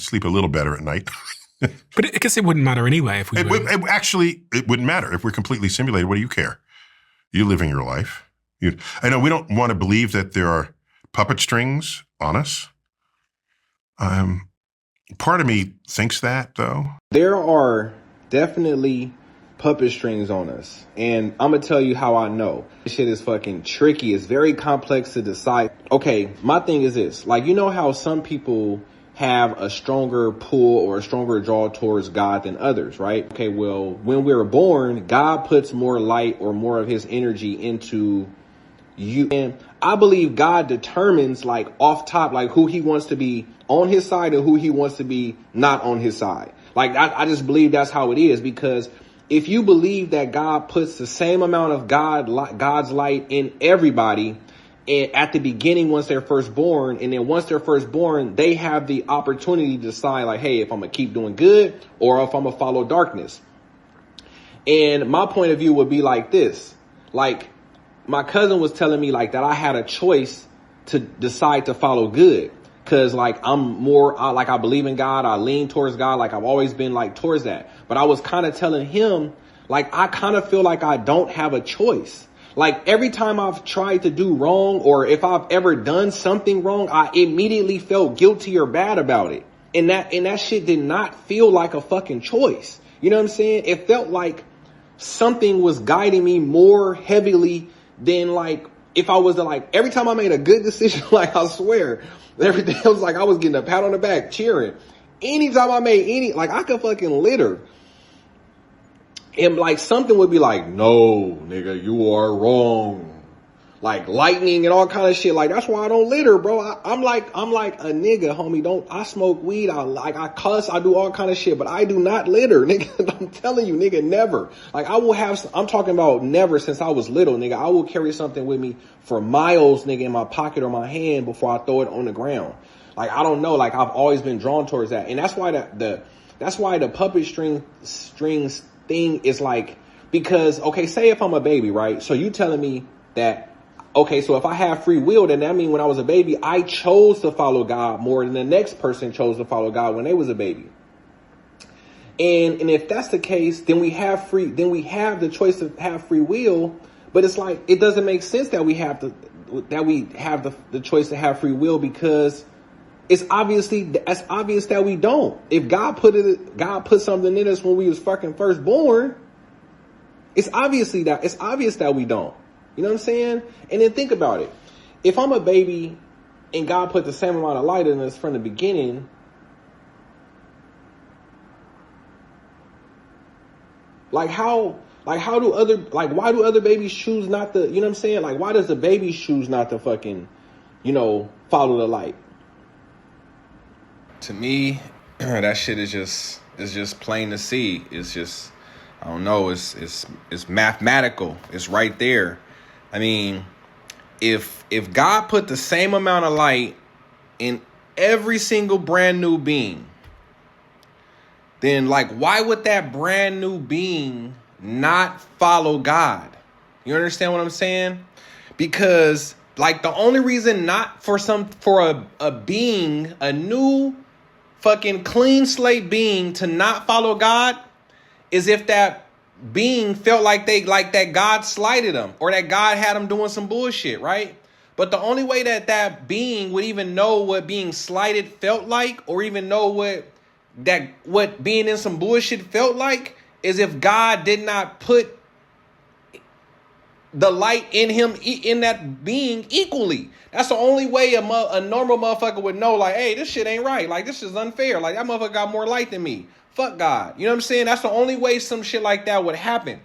sleep a little better at night. But I guess it wouldn't matter anyway if we were. It wouldn't matter. If we're completely simulated, what do you care? You're living your life. I know we don't want to believe that there are puppet strings on us. Part of me thinks that, though. There are definitely puppet strings on us. And I'm going to tell you how I know. This shit is fucking tricky. It's very complex to decide. Okay, my thing is this. Like, you know how some people have a stronger pull or a stronger draw towards God than others, right? Okay, well, when we're born, God puts more light or more of his energy into you. And I believe God determines, like, off top, like, who he wants to be on his side and who he wants to be not on his side. Like, I just believe that's how it is, because if you believe that God puts the same amount of God's light in everybody at the beginning once they're first born, and then once they're first born, they have the opportunity to decide, like, hey, if I'm going to keep doing good or if I'm going to follow darkness. And my point of view would be like this. Like, my cousin was telling me, like, that I had a choice to decide to follow good. Cause like I'm more like I believe in God. I lean towards God. Like I've always been like towards that. But I was kind of telling him, like, I kind of feel like I don't have a choice. Like every time I've tried to do wrong, or if I've ever done something wrong, I immediately felt guilty or bad about it. And that shit did not feel like a fucking choice. You know what I'm saying? It felt like something was guiding me more heavily than like if I was to, like, every time I made a good decision, like, I swear, everything was like I was getting a pat on the back, cheering. Anytime I made like, I could fucking litter. And, like, something would be like, no, nigga, you are wrong. Like, lightning and all kind of shit. Like, that's why I don't litter, bro. I'm like a nigga, homie. I smoke weed. I cuss. I do all kind of shit, but I do not litter, nigga. I'm telling you, nigga, never. Like, I'm talking about never since I was little, nigga. I will carry something with me for miles, nigga, in my pocket or my hand before I throw it on the ground. Like, I don't know. Like, I've always been drawn towards that. And that's why that's why the puppet strings thing is like, because, okay, say if I'm a baby, right? So you telling me that, okay, so if I have free will, then that means when I was a baby, I chose to follow God more than the next person chose to follow God when they was a baby. And if that's the case, then we have the choice to have free will. But it's like, it doesn't make sense that we have the choice to have free will, because it's obvious that we don't. If God put something in us when we was fucking first born, it's obvious that we don't. You know what I'm saying? And then think about it. If I'm a baby and God put the same amount of light in us from the beginning, why do other babies choose not to, you know what I'm saying? Like, why does the baby choose not to fucking, follow the light? To me, that shit is just plain to see. It's just, I don't know, it's mathematical. It's right there. I mean, if God put the same amount of light in every single brand new being, then, like, why would that brand new being not follow God? You understand what I'm saying? Because, like, the only reason not for a being, a new fucking clean slate being, to not follow God is if that being felt like that God slighted them, or that God had them doing some bullshit, right? But the only way that being would even know what being slighted felt like, or even know what being in some bullshit felt like, is if God did not put the light in him, in that being, equally. That's the only way a normal motherfucker would know, like, hey, this shit ain't right. Like, this is unfair. Like, that motherfucker got more light than me. Fuck God. You know what I'm saying? That's the only way some shit like that would happen.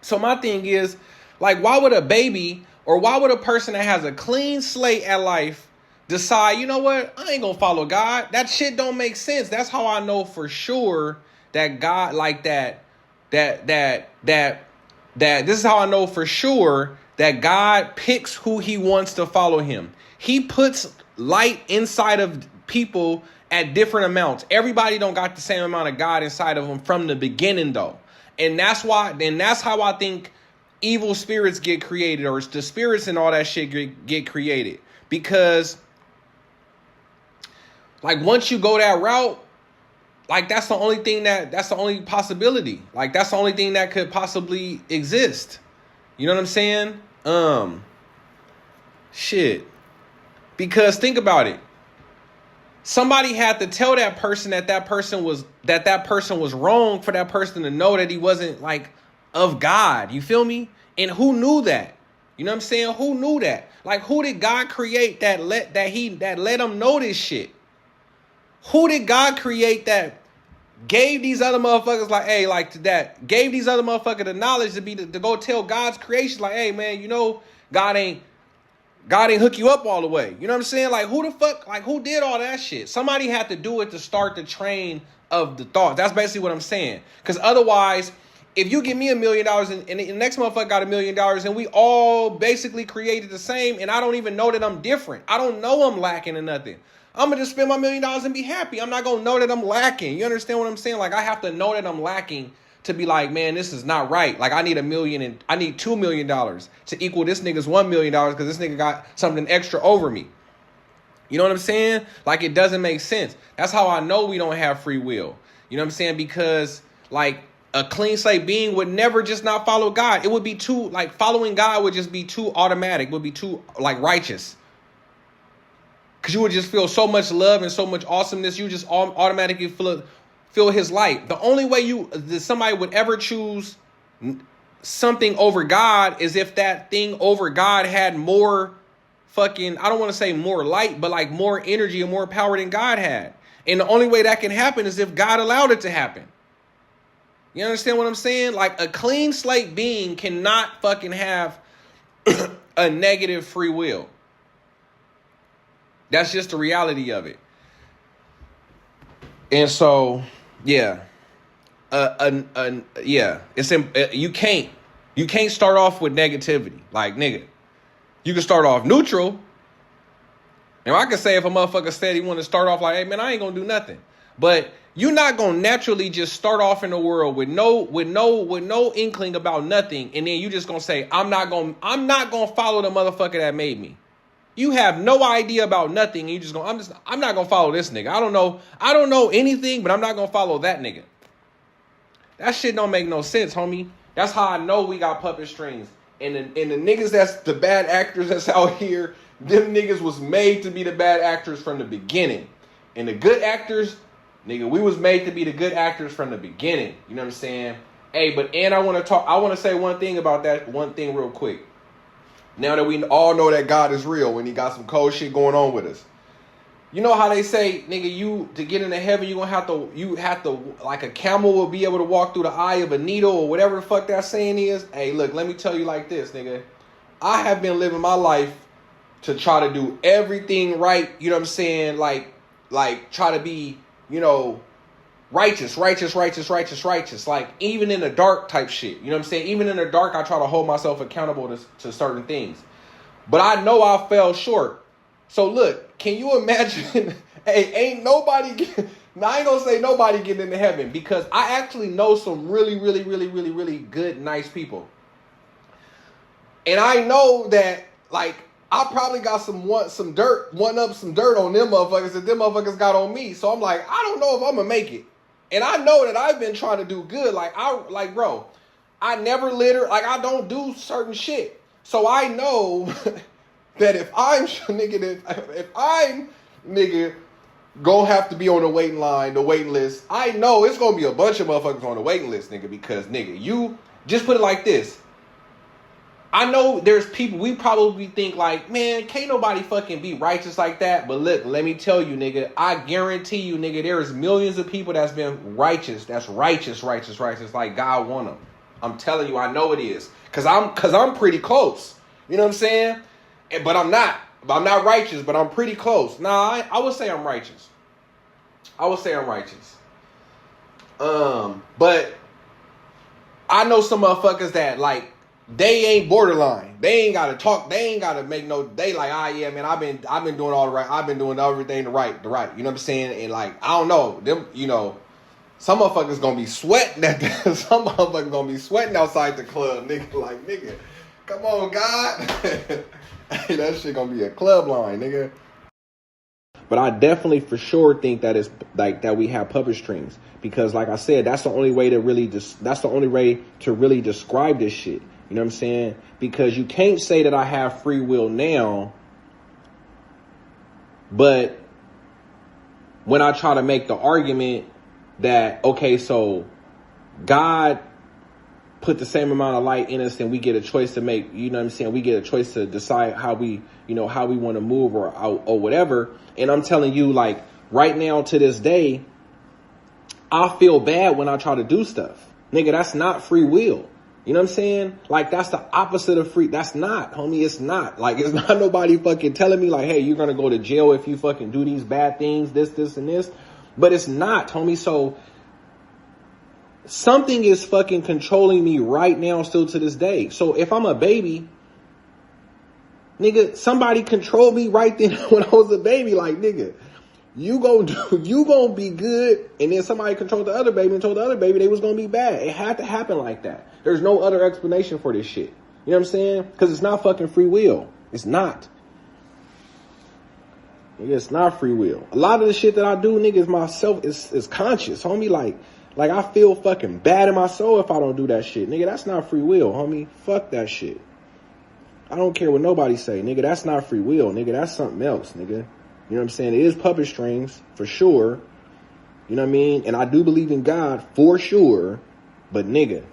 So my thing is, like, why would a baby, or why would a person that has a clean slate at life decide, you know what, I ain't gonna follow God? That shit don't make sense. That's how I know for sure that God, like, that this is how I know for sure that God picks who he wants to follow him. He puts light inside of people at different amounts. Everybody don't got the same amount of God inside of them from the beginning, though. And that's how I think evil spirits get created, or the spirits and all that shit get created. Because, Like once you go that route, like that's the only possibility. Like that's the only thing that could possibly exist. You know what I'm saying? Shit. Because think about it. Somebody had to tell that person that person was wrong for that person to know that he wasn't like of God. You feel me? And who knew that? You know what I'm saying? Who knew that? Like who did God create that let him know this shit? Who did God create that gave these other motherfuckers like, hey, like that gave these other motherfuckers the knowledge to go tell God's creation like, hey man, you know, God ain't hook you up all the way. You know what I'm saying? Like who the fuck, like who did all that shit? Somebody had to do it to start the train of the thought. That's basically what I'm saying. Because otherwise, if you give me $1 million and the next motherfucker got $1 million and we all basically created the same and I don't even know that I'm different. I don't know I'm lacking in nothing. I'm going to just spend my $1 million and be happy. I'm not going to know that I'm lacking. You understand what I'm saying? Like I have to know that I'm lacking to be like, man, this is not right. Like I need $1 million and I need $2 million to equal this nigga's $1 million because this nigga got something extra over me. You know what I'm saying? Like it doesn't make sense. That's how I know we don't have free will. You know what I'm saying? Because like a clean slate being would never just not follow God. It would be too, like following God would just be too automatic, would be too like righteous. Because you would just feel so much love and so much awesomeness. You just automatically feel his light. The only way somebody would ever choose something over God is if that thing over God had more fucking, I don't want to say more light, but like more energy and more power than God had. And the only way that can happen is if God allowed it to happen. You understand what I'm saying? Like a clean slate being cannot fucking have a negative free will. That's just the reality of it. And so, yeah, you can't start off with negativity. Like, nigga, you can start off neutral. And I can say if a motherfucker said he want to start off like, hey man, I ain't gonna do nothing. But you're not gonna naturally just start off in the world with no inkling about nothing, and then you just gonna say, I'm not gonna follow the motherfucker that made me. You have no idea about nothing, and you just go, I'm not gonna follow this nigga. I don't know anything, but I'm not gonna follow that nigga. That shit don't make no sense, homie. That's how I know we got puppet strings. And the niggas that's the bad actors that's out here, them niggas was made to be the bad actors from the beginning. And the good actors, nigga, we was made to be the good actors from the beginning. You know what I'm saying? Hey, I want to say one thing about that, one thing real quick. Now that we all know that God is real when he got some cold shit going on with us. You know how they say, nigga, to get into heaven, you have to, like a camel will be able to walk through the eye of a needle or whatever the fuck that saying is. Hey, look, let me tell you like this, nigga. I have been living my life to try to do everything right. You know what I'm saying? Like try to be, you know, righteous. Like even in the dark type shit. You know what I'm saying? Even in the dark, I try to hold myself accountable to certain things. But I know I fell short. So look, can you imagine? Hey, ain't nobody. Now I ain't gonna say nobody getting into heaven because I actually know some really, really, really, really, really good, nice people, and I know that like I probably got some dirt on them motherfuckers that them motherfuckers got on me. So I'm like, I don't know if I'm gonna make it, and I know that I've been trying to do good. Bro, I never litter. Like I don't do certain shit. So I know. That if I'm gonna have to be on the waiting line, the waiting list, I know it's gonna be a bunch of motherfuckers on the waiting list, nigga, because nigga, you just put it like this. I know there's people we probably think like, man, can't nobody fucking be righteous like that. But look, let me tell you, nigga, I guarantee you, nigga, there is millions of people that's been righteous, that's righteous, like God want them. I'm telling you, I know it is. Cause I'm pretty close. You know what I'm saying? But I'm not righteous, but I'm pretty close. Nah, I would say I'm righteous. But I know some motherfuckers that like they ain't borderline. They ain't gotta talk. They ain't gotta make no. They like, yeah, man. I've been doing all the right. I've been doing everything the right. You know what I'm saying? And like, I don't know them. You know, some motherfuckers gonna be sweating some motherfuckers gonna be sweating outside the club, nigga. Like, nigga, come on, God. Hey, that shit gonna be a club line, nigga. But I definitely for sure think that it's like that we have puppet strings, because like I said, that's the only way to really describe this shit. You know what I'm saying? Because you can't say that I have free will now, but when I try to make the argument that, okay, so God put the same amount of light in us and we get a choice to make, you know what I'm saying? We get a choice to decide how we want to move or whatever. And I'm telling you, like, right now to this day, I feel bad when I try to do stuff. Nigga, that's not free will. You know what I'm saying? Like, that's the opposite of free. That's not, homie. It's not. Like, it's not nobody fucking telling me like, hey, you're going to go to jail if you fucking do these bad things, this, and this. But it's not, homie. So something is fucking controlling me right now still to this day. So if I'm a baby, nigga, somebody controlled me right then when I was a baby. Like, nigga, you gonna be good, and then somebody controlled the other baby and told the other baby they was gonna be bad. It had to happen like that. There's no other explanation for this shit. You know what I'm saying? Because it's not fucking free will. It's not. Nigga, it's not free will. A lot of the shit that I do, nigga, is myself, is conscious, homie. Like I feel fucking bad in my soul if I don't do that shit. Nigga, that's not free will, homie. Fuck that shit. I don't care what nobody say. Nigga, that's not free will. Nigga, that's something else, nigga. You know what I'm saying? It is puppet strings, for sure. You know what I mean? And I do believe in God, for sure. But nigga,